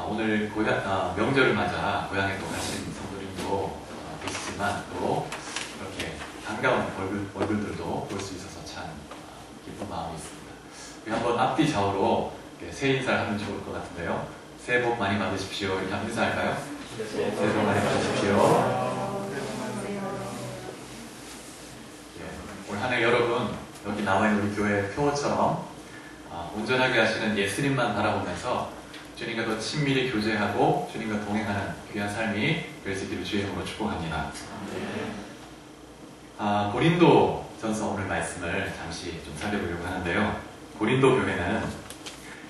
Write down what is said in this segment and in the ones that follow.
오늘 명절을 맞아 고향에도 가신 성도님도 계시지만 또 이렇게 반가운 얼굴들도 볼 수 있어서 참 기쁜 마음이 있습니다. 우리 한번 앞뒤 좌우로 새해 인사를 하면 좋을 것 같은데요. 새해 복 많이 받으십시오. 이렇게 한번 인사할까요? 새해 복 많이 받으십시오. 올 한 해 여러분 여기 나와 있는 우리 교회 표어처럼 온전하게 하시는 예수님만 바라보면서 주님과 더 친밀히 교제하고 주님과 동행하는 귀한 삶이 될 수 있기를 주의 이름으로 축복합니다. 고린도 전서 오늘 말씀을 잠시 좀 살펴보려고 하는데요. 고린도 교회는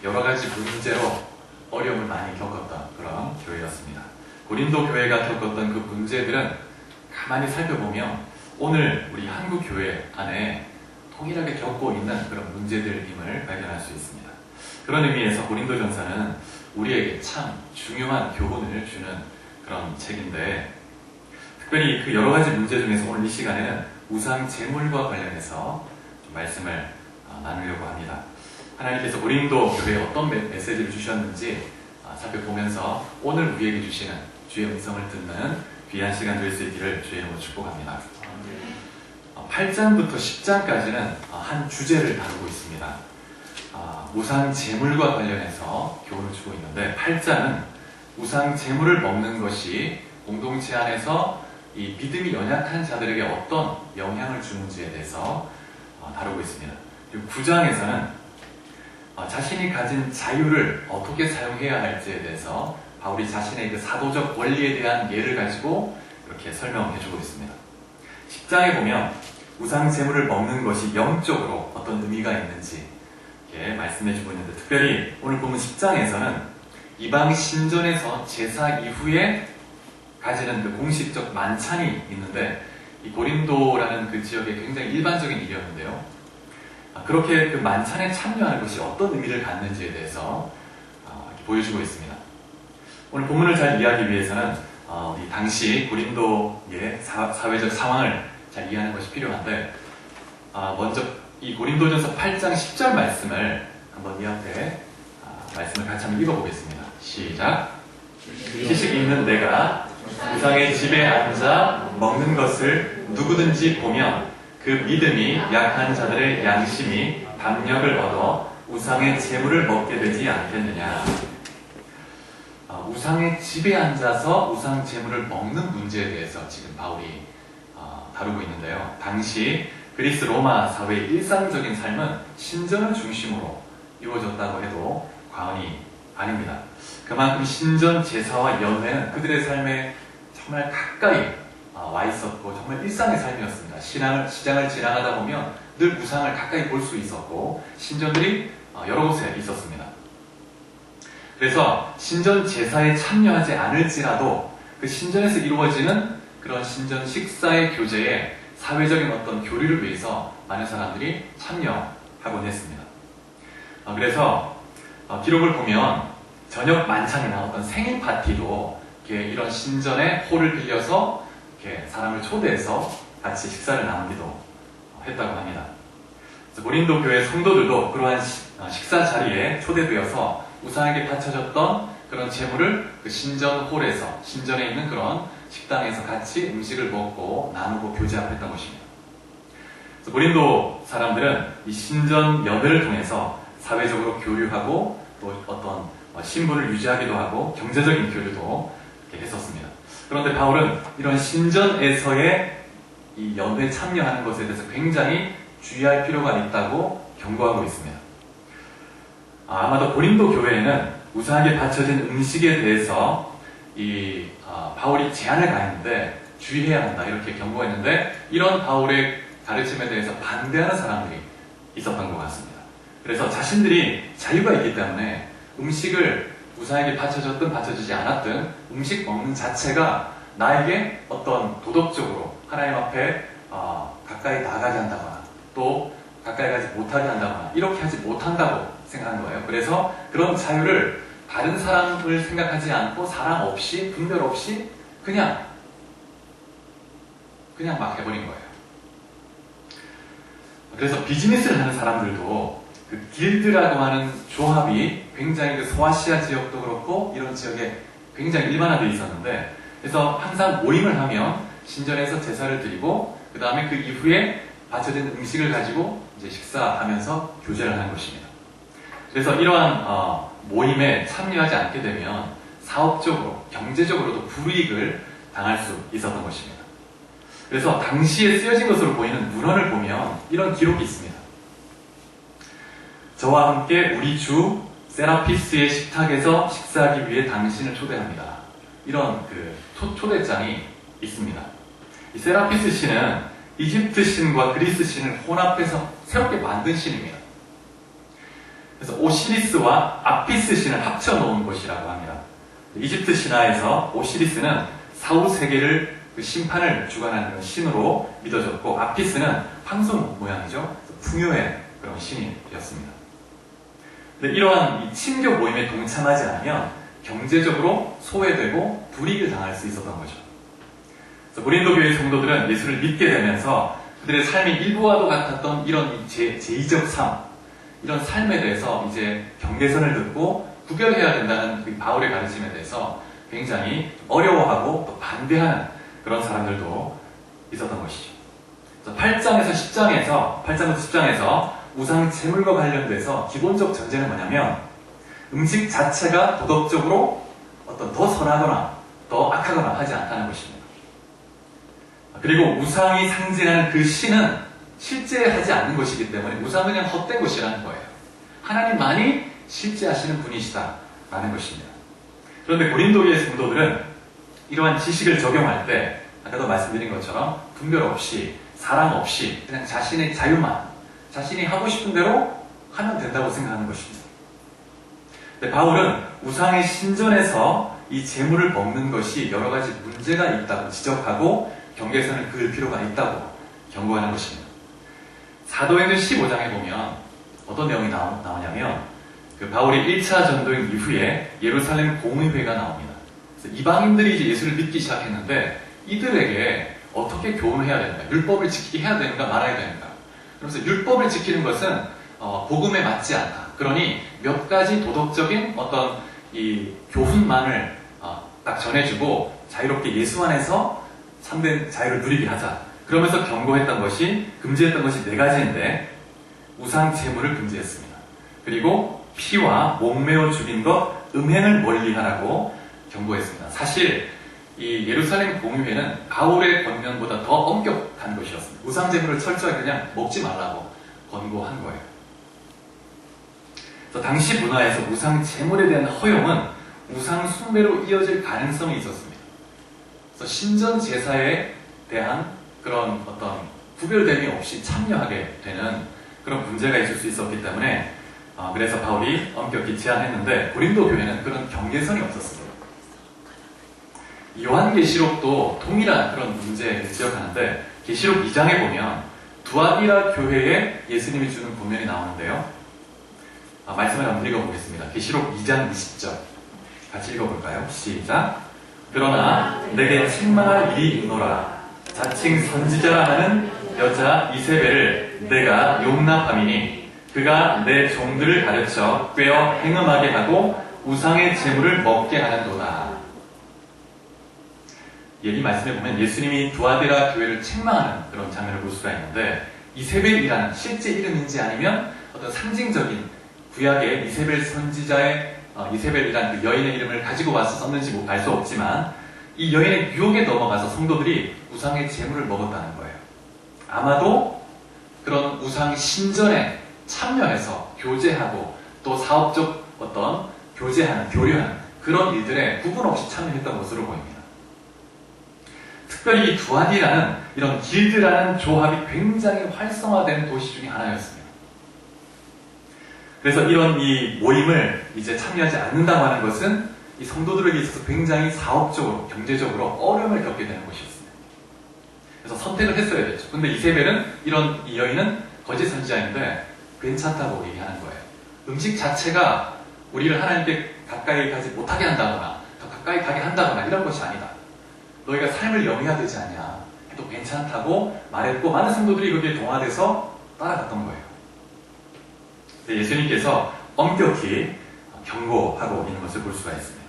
여러 가지 문제로 어려움을 많이 겪었던 그런 교회였습니다. 고린도 교회가 겪었던 그 문제들은 가만히 살펴보면 오늘 우리 한국 교회 안에 동일하게 겪고 있는 그런 문제들임을 발견할 수 있습니다. 그런 의미에서 고린도전서는 우리에게 참 중요한 교훈을 주는 그런 책인데, 특별히 그 여러 가지 문제 중에서 오늘 이 시간에는 우상 제물과 관련해서 좀 말씀을 나누려고 합니다. 하나님께서 고린도 교회에 어떤 메시지를 주셨는지 살펴보면서 오늘 우리에게 주시는 주의 음성을 듣는 귀한 시간 될 수 있기를 주의 이름으로 축복합니다. 8장부터 10장까지는 한 주제를 다루고 있습니다. 우상 제물과 관련해서 교훈을 주고 있는데, 8장은 우상 제물을 먹는 것이 공동체 안에서 이 믿음이 연약한 자들에게 어떤 영향을 주는지에 대해서 다루고 있습니다. 그리고 9장에서는 자신이 가진 자유를 어떻게 사용해야 할지에 대해서 바울이 자신의 그 사도적 원리에 대한 예를 가지고 이렇게 설명해주고 있습니다. 10장에 보면 우상 제물을 먹는 것이 영적으로 어떤 의미가 있는지 이렇게 말씀해주고 있는데, 특별히 오늘 보면 10장에서는 이방 신전에서 제사 이후에 가지는 그 공식적 만찬이 있는데, 이 고린도라는 그 지역의 굉장히 일반적인 일이었는데요. 그렇게 그 만찬에 참여하는 것이 어떤 의미를 갖는지에 대해서 보여주고 있습니다. 오늘 본문을 잘 이해하기 위해서는 이 당시 고린도의 사회적 상황을 잘 이해하는 것이 필요한데, 먼저 이 고린도전서 8장 10절 말씀을 한번 이 앞에 말씀을 같이 한번 읽어보겠습니다. 시작. 지식 있는 내가 우상의 집에 앉아 먹는 것을 누구든지 보면 그 믿음이 약한 자들의 양심이 담력을 얻어 우상의 제물을 먹게 되지 않겠느냐. 우상의 집에 앉아서 우상 제물을 먹는 문제에 대해서 지금 바울이 다루고 있는데요. 당시 그리스 로마 사회의 일상적인 삶은 신전을 중심으로 이루어졌다고 해도 과언이 아닙니다. 그만큼 신전 제사와 연회는 그들의 삶에 정말 가까이 와 있었고 정말 일상의 삶이었습니다. 시장을 지나가다 보면 늘 우상을 가까이 볼 수 있었고 신전들이 여러 곳에 있었습니다. 그래서 신전 제사에 참여하지 않을지라도 그 신전에서 이루어지는 그런 신전 식사의 교제에 사회적인 어떤 교류를 위해서 많은 사람들이 참여하곤 했습니다. 그래서 기록을 보면 저녁 만찬이나 어떤 생일 파티도 이런 신전의 홀을 빌려서 이렇게 사람을 초대해서 같이 식사를 나누기도 했다고 합니다. 고린도 교회 성도들도 그러한 식사 자리에 초대되어서 우상에게 바쳐졌던 그런 제물을 그 신전 홀에서, 신전에 있는 그런 식당에서 같이 음식을 먹고 나누고 교제하고 했던 것입니다. 고린도 사람들은 이 신전 연회를 통해서 사회적으로 교류하고 또 어떤 신분을 유지하기도 하고 경제적인 교류도 이렇게 했었습니다. 그런데 바울은 이런 신전에서의 이 연회에 참여하는 것에 대해서 굉장히 주의할 필요가 있다고 경고하고 있습니다. 아마도 고린도 교회에는 우상에게 바쳐진 음식에 대해서 바울이 제한을 가했는데 주의해야 한다 이렇게 경고했는데, 이런 바울의 가르침에 대해서 반대하는 사람들이 있었던 것 같습니다. 그래서 자신들이 자유가 있기 때문에 음식을 우상에게 바쳐졌든 바쳐지지 않았든 음식 먹는 자체가 나에게 어떤 도덕적으로 하나님 앞에 가까이 나가게 한다거나 또 가까이 가지 못하게 한다거나 이렇게 하지 못한다고 생각한 거예요. 그래서 그런 자유를 다른 사람을 생각하지 않고 사랑 없이 분별 없이 그냥 막 해버린 거예요. 그래서 비즈니스를 하는 사람들도 그 길드라고 하는 조합이 굉장히 그 소아시아 지역도 그렇고 이런 지역에 굉장히 일반화되어 있었는데, 그래서 항상 모임을 하면 신전에서 제사를 드리고 그 다음에 그 이후에 바쳐진 음식을 가지고 이제 식사하면서 교제를 하는 것입니다. 그래서 이러한 모임에 참여하지 않게 되면 사업적으로, 경제적으로도 불이익을 당할 수 있었던 것입니다. 그래서 당시에 쓰여진 것으로 보이는 문헌을 보면 이런 기록이 있습니다. 저와 함께 우리 주 세라피스의 식탁에서 식사하기 위해 당신을 초대합니다. 이런 그 초대장이 있습니다. 이 세라피스 신은 이집트 신과 그리스 신을 혼합해서 새롭게 만든 신입니다. 그래서 오시리스와 아피스 신을 합쳐놓은 것이라고 합니다. 이집트 신화에서 오시리스는 사후 세계를 그 심판을 주관하는 신으로 믿어졌고, 아피스는 황소 모양이죠. 풍요의 그런 신이었습니다. 근데 이러한 이 친교 모임에 동참하지 않으면 경제적으로 소외되고 불이익을 당할 수 있었던 거죠. 그래서 고린도 교회 성도들은 예수를 믿게 되면서 그들의 삶의 일부와도 같았던 이런 제의적 삶, 이런 삶에 대해서 이제 경계선을 듣고 구별해야 된다는 그 바울의 가르침에 대해서 굉장히 어려워하고 또 반대하는 그런 사람들도 있었던 것이죠. 그래서 8장부터 10장에서 우상 제물과 관련돼서 기본적 전제는 뭐냐면, 음식 자체가 도덕적으로 어떤 더 선하거나 더 악하거나 하지 않다는 것입니다. 그리고 우상이 상징하는 그 신은 실제하지 않는 것이기 때문에 우상은 그냥 헛된 것이라는 거예요. 하나님만이 실제하시는 분이시다라는 것입니다. 그런데 고린도교의 성도들은 이러한 지식을 적용할 때 아까도 말씀드린 것처럼 분별 없이, 사랑 없이 그냥 자신의 자유만, 자신이 하고 싶은 대로 하면 된다고 생각하는 것입니다. 근데 바울은 우상의 신전에서 이 재물을 먹는 것이 여러 가지 문제가 있다고 지적하고 경계선을 그을 필요가 있다고 경고하는 것입니다. 사도행전 15장에 보면 어떤 내용이 나오냐면, 그 바울이 1차 전도행 이후에 예루살렘 공의회가 나옵니다. 그래서 이방인들이 이제 예수를 믿기 시작했는데 이들에게 어떻게 교훈해야 되는가, 율법을 지키게 해야 되는가 말아야 되는가. 그래서 율법을 지키는 것은 복음에 맞지 않다. 그러니 몇 가지 도덕적인 어떤 이 교훈만을 딱 전해주고 자유롭게 예수 안에서 참된 자유를 누리게 하자. 그러면서 경고했던 것이, 금지했던 것이 4가지인데 우상 제물을 금지했습니다. 그리고 피와 목매어 죽인 것, 음행을 멀리하라고 경고했습니다. 사실 이 예루살렘 공의회는 바울의 권면보다 더 엄격한 것이었습니다. 우상 제물을 철저하게 그냥 먹지 말라고 권고한 거예요. 그래서 당시 문화에서 우상 제물에 대한 허용은 우상 숭배로 이어질 가능성이 있었습니다. 그래서 신전 제사에 대한 그런 어떤 구별됨이 없이 참여하게 되는 그런 문제가 있을 수 있었기 때문에 그래서 바울이 엄격히 제한했는데, 고린도 교회는 그런 경계선이 없었습니다. 요한계시록도 동일한 그런 문제를 지적하는데, 계시록 2장에 보면 두아디라 교회에 예수님이 주는 권면이 나오는데요. 말씀을 한번 읽어보겠습니다. 계시록 2장 20절 같이 읽어볼까요? 시작. 그러나 내게 책망할 일이 있노라. 자칭 선지자라 하는 여자 이세벨을 내가 용납함이니 그가 내 종들을 가르쳐 꿰어 행음하게 하고 우상의 재물을 먹게 하는도다. 이 말씀에 보면 예수님이 두아디라 교회를 책망하는 그런 장면을 볼 수가 있는데, 이세벨이라는 실제 이름인지 아니면 어떤 상징적인 구약의 이세벨 선지자의 이세벨이라는 그 여인의 이름을 가지고 와서 썼는지 알 수 없지만 이 여인의 유혹에 넘어가서 성도들이 우상의 재물을 먹었다는 거예요. 아마도 그런 우상 신전에 참여해서 교제하고 또 사업적 어떤 교류하는 그런 일들에 구분 없이 참여했던 것으로 보입니다. 특별히 이 두아디라는 이런 길드라는 조합이 굉장히 활성화된 도시 중에 하나였습니다. 그래서 이런 이 모임을 이제 참여하지 않는다고 하는 것은 이 성도들에게 있어서 굉장히 사업적으로, 경제적으로 어려움을 겪게 되는 것이었습니다. 그래서 선택을 했어야 됐죠. 근데 이세벨은 이 여인은 거짓 선지자인데 괜찮다고 얘기하는 거예요. 음식 자체가 우리를 하나님께 가까이 가지 못하게 한다거나 더 가까이 가게 한다거나 이런 것이 아니다. 너희가 삶을 영위해야 되지 않냐 해도 괜찮다고 말했고, 많은 성도들이 거기에 동화돼서 따라갔던 거예요. 예수님께서 엄격히 경고하고 있는 것을 볼 수가 있습니다.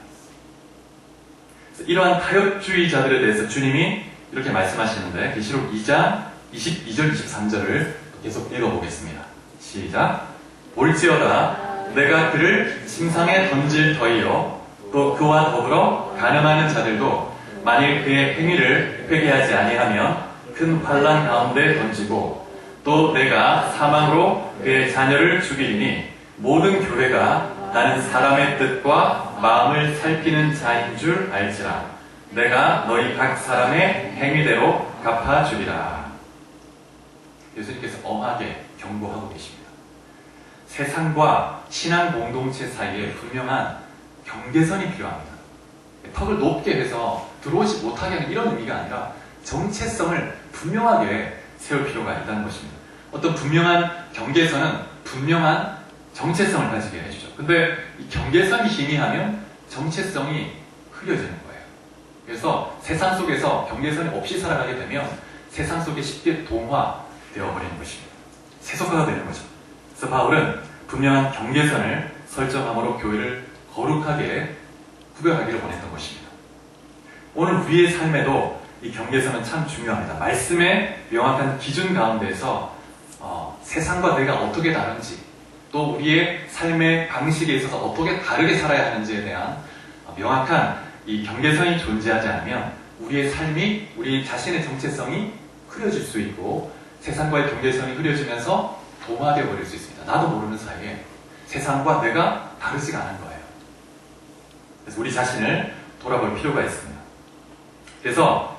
이러한 타협주의자들에 대해서 주님이 이렇게 말씀하시는데 계시록 2장 22절 23절을 계속 읽어보겠습니다. 시작. 볼지어다 내가 그를 침상에 던질 터이요 또 그와 더불어 간음하는 자들도 만일 그의 행위를 회개하지 아니하면 큰 환난 가운데 던지고 또 내가 사망으로 그의 자녀를 죽이리니 모든 교회가 나는 사람의 뜻과 마음을 살피는 자인 줄 알지라. 내가 너희 각 사람의 행위대로 갚아주리라. 예수님께서 엄하게 경고하고 계십니다. 세상과 신앙 공동체 사이에 분명한 경계선이 필요합니다. 턱을 높게 해서 들어오지 못하게 하는 이런 의미가 아니라 정체성을 분명하게 세울 필요가 있다는 것입니다. 어떤 분명한 경계선은 분명한 정체성을 가지게 해주죠. 근데 이 경계선이 희미하면 정체성이 흐려지는 거예요. 그래서 세상 속에서 경계선이 없이 살아가게 되면 세상 속에 쉽게 동화되어버리는 것입니다. 세속화가 되는 거죠. 그래서 바울은 분명한 경계선을 설정함으로 교회를 거룩하게 구별하기를 원했던 것입니다. 오늘 우리의 삶에도 이 경계선은 참 중요합니다. 말씀의 명확한 기준 가운데서 세상과 내가 어떻게 다른지 또 우리의 삶의 방식에 있어서 어떻게 다르게 살아야 하는지에 대한 명확한 이 경계선이 존재하지 않으면 우리의 삶이 우리 자신의 정체성이 흐려질 수 있고 세상과의 경계선이 흐려지면서 도마되어 버릴 수 있습니다. 나도 모르는 사이에 세상과 내가 다르지가 않은 거예요. 그래서 우리 자신을 돌아볼 필요가 있습니다. 그래서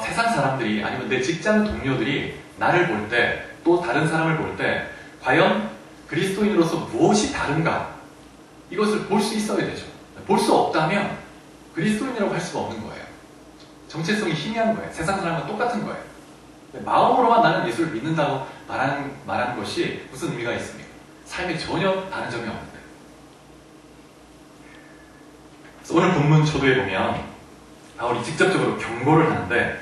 세상 사람들이 아니면 내 직장 동료들이 나를 볼 때 또 다른 사람을 볼 때 과연 그리스도인으로서 무엇이 다른가 이것을 볼 수 있어야 되죠. 볼 수 없다면 그리스도인이라고 할 수가 없는 거예요. 정체성이 희미한 거예요. 세상 사람과 똑같은 거예요. 마음으로만 나는 예수를 믿는다고 말하는 것이 무슨 의미가 있습니까? 삶에 전혀 다른 점이 없는데. 그래서 오늘 본문 초도에 보면 바울이 직접적으로 경고를 하는데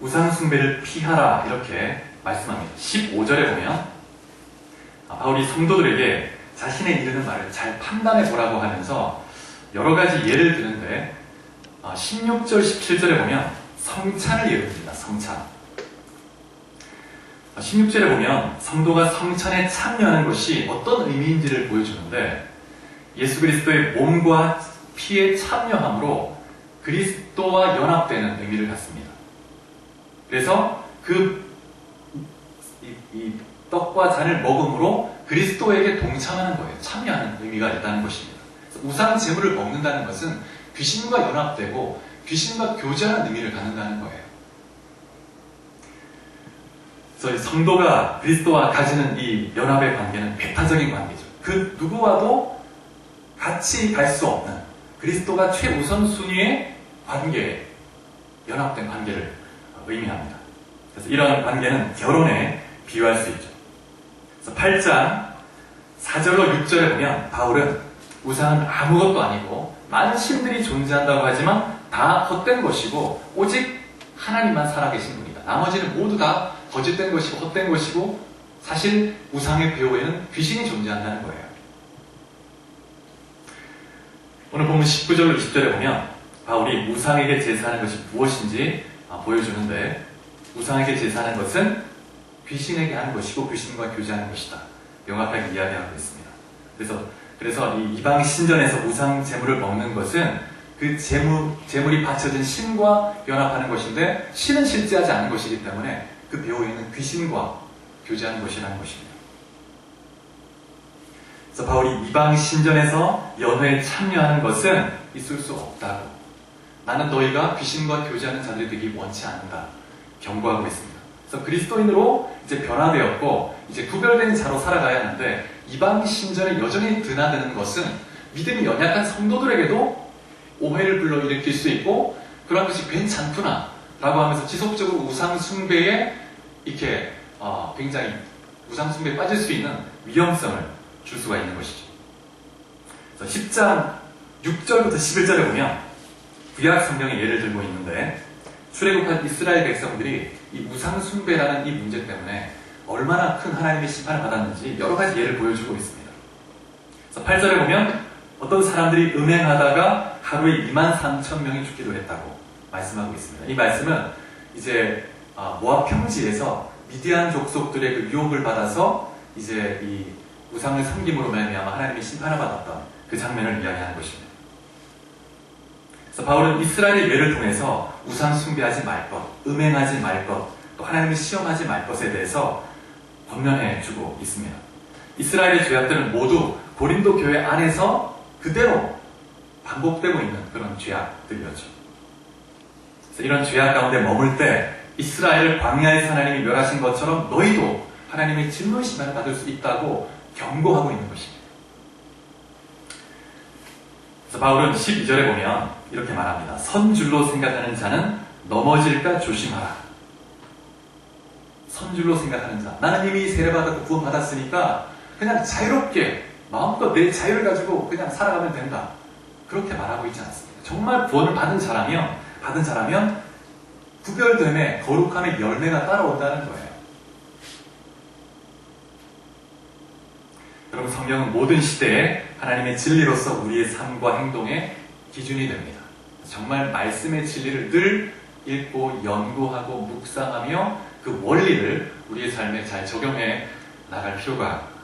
우상 숭배를 피하라 이렇게 말씀합니다. 15절에 보면 바울이 성도들에게 자신의 이르는 말을 잘 판단해 보라고 하면서 여러 가지 예를 드는데 16절, 17절에 보면 성찬을 예를 듭니다. 성찬. 16절에 보면 성도가 성찬에 참여하는 것이 어떤 의미인지를 보여주는데 예수 그리스도의 몸과 피에 참여함으로 그리스도와 연합되는 의미를 갖습니다. 그래서 이 떡과 잔을 먹음으로 그리스도에게 동참하는 거예요. 참여하는 의미가 있다는 것입니다. 우상 제물을 먹는다는 것은 귀신과 연합되고 귀신과 교제하는 의미를 갖는다는 거예요. 그래서 성도가 그리스도와 가지는 이 연합의 관계는 배타적인 관계죠. 그 누구와도 같이 갈 수 없는 그리스도가 최우선 순위의 관계에 연합된 관계를 의미합니다. 그래서 이런 관계는 결혼에 비유할 수 있죠. 그래서 8장 4절로 6절에 보면 바울은 우상은 아무것도 아니고 많은 신들이 존재한다고 하지만 다 헛된 것이고 오직 하나님만 살아계신 분이다. 나머지는 모두 다 거짓된 것이고 헛된 것이고 사실 우상의 배후에는 귀신이 존재한다는 거예요. 오늘 보면 19절로 20절에 보면 바울이 우상에게 제사하는 것이 무엇인지 보여주는데 우상에게 제사하는 것은 귀신에게 하는 것이고 귀신과 교제하는 것이다. 명확하게 이야기하고 있습니다. 그래서 이 이방 신전에서 우상 제물을 먹는 것은 그 제물이 바쳐진 신과 연합하는 것인데 신은 실제하지 않은 것이기 때문에 그 배후에는 귀신과 교제하는 것이라는 것입니다. 그래서 바울이 이방 신전에서 연회에 참여하는 것은 있을 수 없다고. 나는 너희가 귀신과 교제하는 자들이 되기 원치 않는다. 경고하고 있습니다. 그래서 그리스도인으로 이제 변화되었고 이제 구별된 자로 살아가야 하는데 이방 신전에 여전히 드나드는 것은 믿음이 연약한 성도들에게도 오해를 불러일으킬 수 있고 그런 것이 괜찮구나 라고 하면서 지속적으로 우상 숭배에 이렇게 굉장히 우상 숭배에 빠질 수 있는 위험성을 줄 수가 있는 것이죠. 그래서 10장 6절부터 11절에 보면 구약 성경의 예를 들고 있는데 출애굽한 이스라엘 백성들이 이 우상 숭배라는 이 문제 때문에 얼마나 큰 하나님의 심판을 받았는지 여러 가지 예를 보여주고 있습니다. 그래서 8절에 보면 어떤 사람들이 음행하다가 하루에 23,000명이 죽기도 했다고 말씀하고 있습니다. 이 말씀은 이제 모압 평지에서 미디안 족속들의 그 유혹을 받아서 이제 이 우상을 섬김으로 말미암아 하나님의 심판을 받았던 그 장면을 이야기하는 것입니다. 그래서 바울은 이스라엘의 예를 통해서 우상 숭배하지 말 것, 음행하지 말 것, 또 하나님을 시험하지 말 것에 대해서 권면해 주고 있습니다. 이스라엘의 죄악들은 모두 고린도 교회 안에서 그대로 반복되고 있는 그런 죄악들이었죠. 그래서 이런 죄악 가운데 머물 때 이스라엘을 광야에서 하나님이 멸하신 것처럼 너희도 하나님의 진노의 심판을 받을 수 있다고 경고하고 있는 것입니다. 그래서 바울은 12절에 보면 이렇게 말합니다. 선줄로 생각하는 자는 넘어질까 조심하라. 선줄로 생각하는 자. 나는 이미 세례받았고 구원받았으니까 그냥 자유롭게 마음껏 내 자유를 가지고 그냥 살아가면 된다. 그렇게 말하고 있지 않습니다. 정말 구원을 받은 자라면 구별됨에 거룩함의 열매가 따라온다는 거예요. 여러분, 성경은 모든 시대에 하나님의 진리로서 우리의 삶과 행동의 기준이 됩니다. 정말 말씀의 진리를 늘 읽고 연구하고 묵상하며 그 원리를 우리의 삶에 잘 적용해 나갈 필요가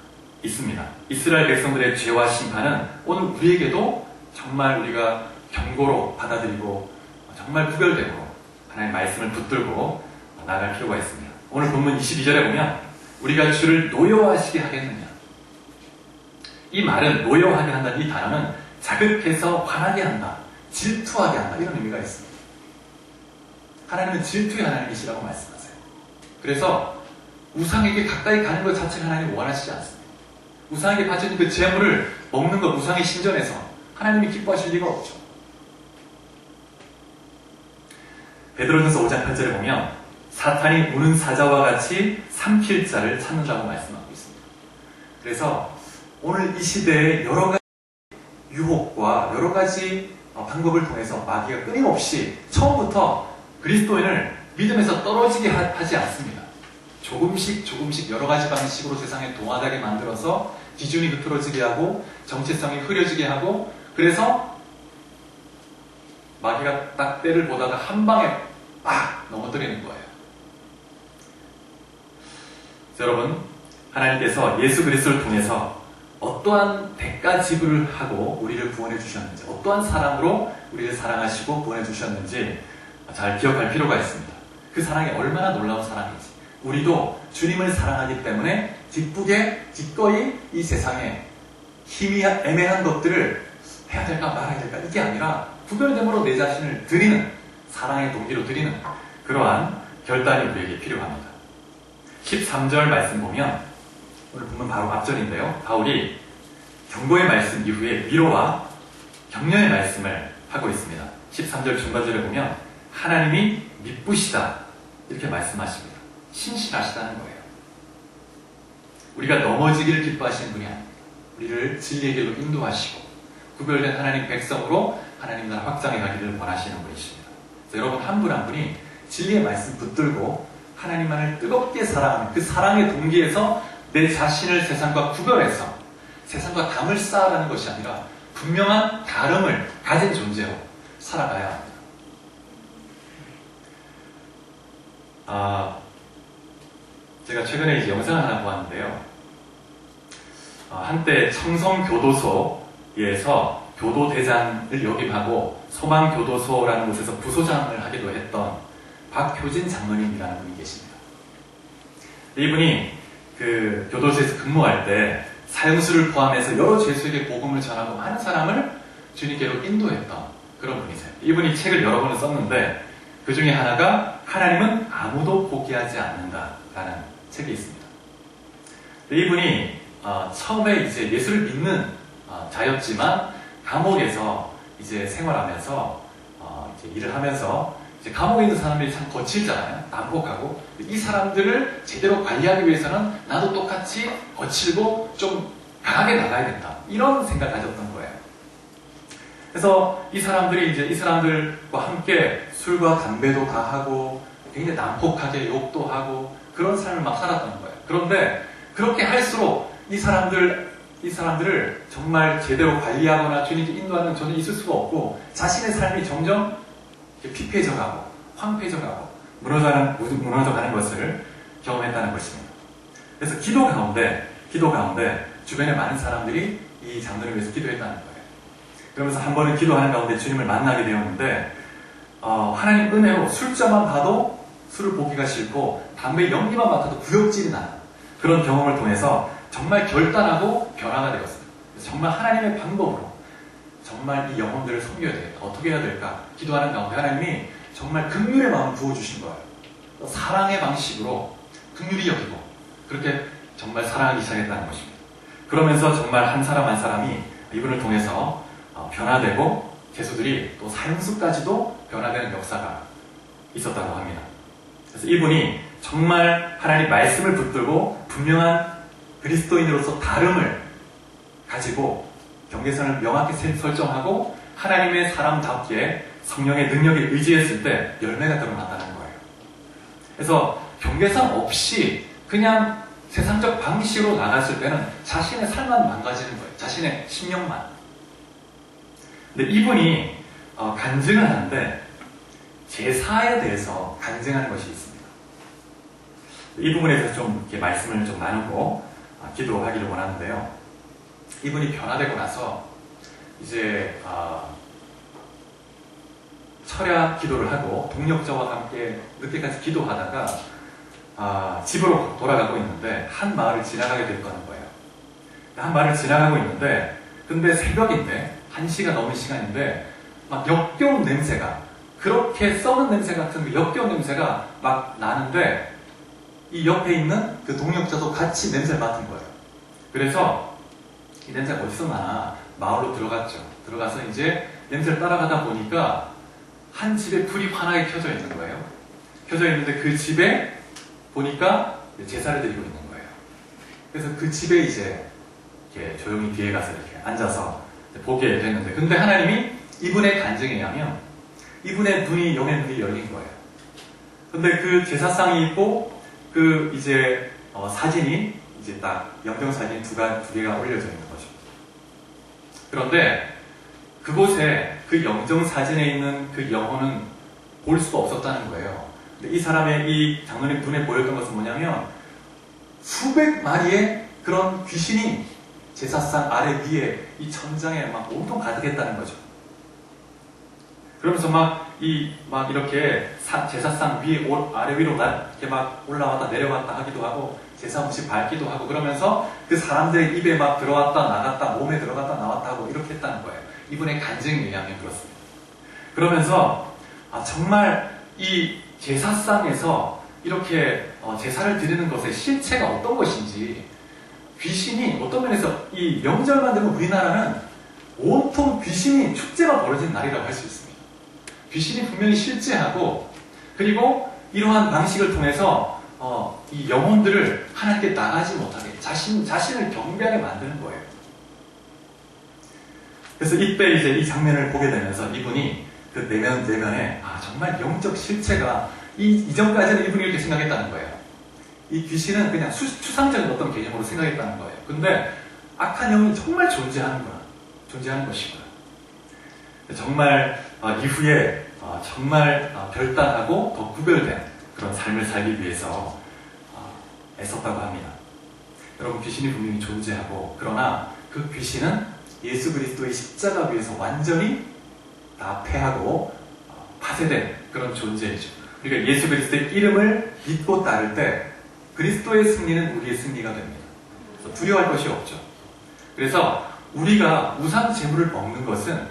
있습니다. 이스라엘 백성들의 죄와 심판은 오늘 우리에게도 정말 우리가 경고로 받아들이고 정말 구별되고 하나님의 말씀을 붙들고 나갈 필요가 있습니다. 오늘 본문 22절에 보면 우리가 주를 노여워하시게 하겠느냐. 이 말은 노여워하게 한다는 이 단어는 자극해서 화나게 한다, 질투하게 한다 이런 의미가 있습니다. 하나님은 질투의 하나님이시라고 말씀하세요. 그래서 우상에게 가까이 가는 것 자체를 하나님은 원하시지 않습니다. 우상에게 바쳐진 그 재물을 먹는 것, 우상의 신전에서 하나님이 기뻐하실 리가 없죠. 베드로전서 5장 8절에 보면 사탄이 우는 사자와 같이 삼킬 자를 찾는다고 말씀하고 있습니다. 그래서 오늘 이 시대에 여러 가지 유혹과 여러 가지 방법을 통해서 마귀가 끊임없이 처음부터 그리스도인을 믿음에서 떨어지게 하지 않습니다. 조금씩 여러 가지 방식으로 세상에 동화되게 만들어서 기준이 흐트러지게 하고 정체성이 흐려지게 하고 그래서 마귀가 딱 때를 보다가 한 방에 빡 넘어뜨리는 거예요. 여러분, 하나님께서 예수 그리스도를 통해서 어떠한 대가 지불을 하고 우리를 구원해 주셨는지, 어떠한 사랑으로 우리를 사랑하시고 구원해 주셨는지 잘 기억할 필요가 있습니다. 그 사랑이 얼마나 놀라운 사랑인지. 우리도 주님을 사랑하기 때문에 기꺼이 이 세상에 힘이 애매한 것들을 해야 될까 말아야 될까 이게 아니라 구별됨으로 내 자신을 드리는, 사랑의 동기로 드리는 그러한 결단이 우리에게 필요합니다. 13절 말씀 보면 오늘 보면 바로 앞절인데요. 바울이 경고의 말씀 이후에 위로와 격려의 말씀을 하고 있습니다. 13절 중간절에 보면 하나님이 미쁘시다 이렇게 말씀하십니다. 신실하시다는 거예요. 우리가 넘어지기를 기뻐하시는 분이 아닙니다. 우리를 진리의 길로 인도하시고 구별된 하나님 백성으로 하나님 나라 확장해 가기를 원하시는 분이십니다. 그래서 여러분 한 분 한 분이 진리의 말씀 붙들고 하나님만을 뜨겁게 사랑하는 그 사랑의 동기에서 내 자신을 세상과 구별해서 세상과 담을 쌓아가는 것이 아니라 분명한 다름을 가진 존재로 살아가야 합니다. 제가 최근에 이제 영상을 하나 보았는데요. 한때 청성교도소에서 교도대장을 역임하고 소망교도소라는 곳에서 부소장을 하기도 했던 박효진 장로님이라는 분이 계십니다. 이분이 그 교도소에서 근무할 때 사형수를 포함해서 여러 죄수에게 복음을 전하고 많은 사람을 주님께로 인도했던 그런 분이세요. 이분이 책을 여러 권을 썼는데 그 중에 하나가 하나님은 아무도 포기하지 않는다라는 책이 있습니다. 이분이 처음에 이제 예수를 믿는 자였지만 감옥에서 이제 생활하면서 이제 일을 하면서 이제 감옥에 있는 사람들이 참 거칠잖아요. 난폭하고 이 사람들을 제대로 관리하기 위해서는 나도 똑같이 거칠고 좀 강하게 나가야 된다. 이런 생각을 가졌던 거예요. 그래서 이 사람들이 이제 이 사람들과 함께 술과 담배도 다 하고 굉장히 난폭하게 욕도 하고 그런 삶을 막 살았던 거예요. 그런데 그렇게 할수록 이 사람들 이 사람들을 정말 제대로 관리하거나 주님께 인도하는 전혀 있을 수가 없고 자신의 삶이 점점 피폐해져가고 황폐해져가고 무너져가는 것을 경험했다는 것입니다. 그래서 기도 가운데 주변에 많은 사람들이 이 장로를 위해서 기도했다는 거예요. 그러면서 한 번은 기도하는 가운데 주님을 만나게 되었는데 하나님 은혜로 술자만 봐도 술을 보기가 싫고 담배 연기만 맡아도 구역질이 나는 그런 경험을 통해서 정말 결단하고 변화가 되었습니다. 정말 하나님의 방법으로 정말 이 영혼들을 섬겨야 되겠다. 어떻게 해야 될까? 기도하는 가운데 하나님이 정말 긍휼의 마음을 부어주신 거예요. 사랑의 방식으로 긍휼히 여기고 그렇게 정말 사랑하기 시작했다는 것입니다. 그러면서 정말 한 사람 한 사람이 이분을 통해서 변화되고 개수들이 또 사형수까지도 변화되는 역사가 있었다고 합니다. 그래서 이분이 정말 하나님 말씀을 붙들고 분명한 그리스도인으로서 다름을 가지고 경계선을 명확히 설정하고 하나님의 사람답게 성령의 능력에 의지했을 때 열매가 드러났다는 거예요. 그래서 경계선 없이 그냥 세상적 방식으로 나갔을 때는 자신의 삶만 망가지는 거예요. 자신의 심령만. 근데 이분이 간증을 하는데 제사에 대해서 간증하는 것이 있습니다. 이 부분에 대해서 좀 이렇게 말씀을 좀 나누고 기도하기를 원하는데요. 이분이 변화되고 나서 이제 철야 기도를 하고 동력자와 함께 늦게까지 기도하다가 집으로 돌아가고 있는데 한 마을을 지나가게 될 거는 거예요. 한 마을을 지나가고 있는데 근데 새벽인데 1시가 넘은 시간인데 막 역겨운 냄새가 그렇게 썩은 냄새 같은 그 역겨운 냄새가 막 나는데 이 옆에 있는 그 동력자도 같이 냄새를 맡은 거예요. 그래서 이 냄새가 어디서 나나 마을로 들어갔죠. 들어가서 이제 냄새를 따라가다 보니까 한 집에 불이 환하게 켜져 있는 거예요. 켜져 있는데 그 집에 보니까 제사를 드리고 있는 거예요. 그래서 그 집에 이제 이렇게 조용히 뒤에 가서 이렇게 앉아서 보게 됐는데, 근데 하나님이 이분의 간증에 의하면 이분의 영의 눈이 열린 거예요. 근데 그 제사상이 있고 그 이제 사진이 이제 딱 영정 사진이 두 개가 올려져 있는 거죠. 그런데 그곳에 그 영정 사진에 있는 그 영혼은 볼 수가 없었다는 거예요. 근데 이 사람의 이 장로님 눈에 보였던 것은 뭐냐면 수백 마리의 그런 귀신이 제사상 아래 위에 이 천장에 막 온통 가득했다는 거죠. 그러면서 막 이렇게 제사상 위에 아래 위로 이렇게 막 올라왔다 내려왔다 하기도 하고 제사 음식 밟기도 하고 그러면서 그 사람들의 입에 막 들어왔다 나갔다 몸에 들어갔다 나왔다 하고 이렇게 했다는 거예요. 이분의 간증에 의하면 그렇습니다. 그러면서 정말 이 제사상에서 이렇게 제사를 드리는 것의 실체가 어떤 것인지 귀신이 어떤 면에서 이 명절만 되면 우리나라는 온통 귀신이 축제가 벌어진 날이라고 할 수 있습니다. 귀신이 분명히 실제하고 그리고 이러한 방식을 통해서 이 영혼들을 하나님께 나가지 못하게 자신을 경배하게 만드는 거예요. 그래서 이때 이제 이 장면을 보게 되면서 이분이 그 내면에 정말 영적 실체가 이전까지는 이분이 이렇게 생각했다는 거예요. 이 귀신은 그냥 추상적인 어떤 개념으로 생각했다는 거예요. 근데 악한 영이 정말 존재하는 것이구나. 정말 이후에 정말 별단하고 더 구별된 그런 삶을 살기 위해서 애썼다고 합니다. 여러분, 귀신이 분명히 존재하고 그러나 그 귀신은 예수 그리스도의 십자가 위에서 완전히 다 패하고 파쇄된 그런 존재이죠. 우리가 예수 그리스도의 이름을 믿고 따를 때 그리스도의 승리는 우리의 승리가 됩니다. 그래서 두려워할 것이 없죠. 그래서 우리가 우상 제물을 먹는 것은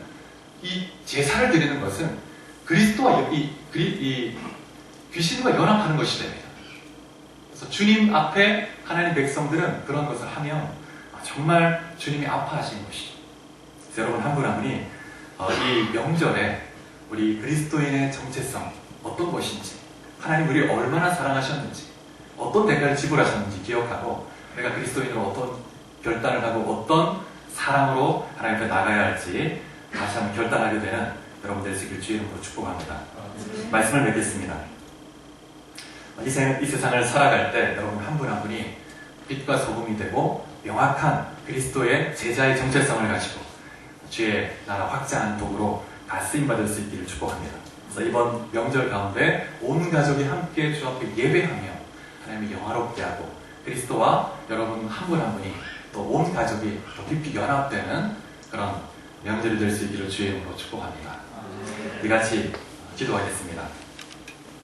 이 제사를 드리는 것은 그리스도와 이 귀신과 연합하는 것이 됩니다. 그래서 주님 앞에 하나님 백성들은 그런 것을 하면 정말 주님이 아파하시는 것이죠. 그래서 여러분 한 분 한 분이 이 명절에 우리 그리스도인의 정체성 어떤 것인지 하나님 우리를 얼마나 사랑하셨는지 어떤 대가를 지불하셨는지 기억하고 내가 그리스도인으로 어떤 결단을 하고 어떤 사랑으로 하나님 앞에 나가야 할지 다시 한번 결단하게 되는 여러분들 되시길 주의 이름으로 축복합니다. 말씀을 맺겠습니다. 이 세상을 살아갈 때 여러분 한 분 한 분이 빛과 소금이 되고 명확한 그리스도의 제자의 정체성을 가지고 주의 나라 확장하는 도구로 다 쓰임받을 수 있기를 축복합니다. 그래서 이번 명절 가운데 온 가족이 함께 주 앞에 예배하며 하나님을 영화롭게 하고 그리스도와 여러분 한 분 한 분이 또 온 가족이 더 깊이 연합되는 그런 명절이 될 수 있기를 주의 이름으로 축복합니다. 우리 같이 기도하겠습니다.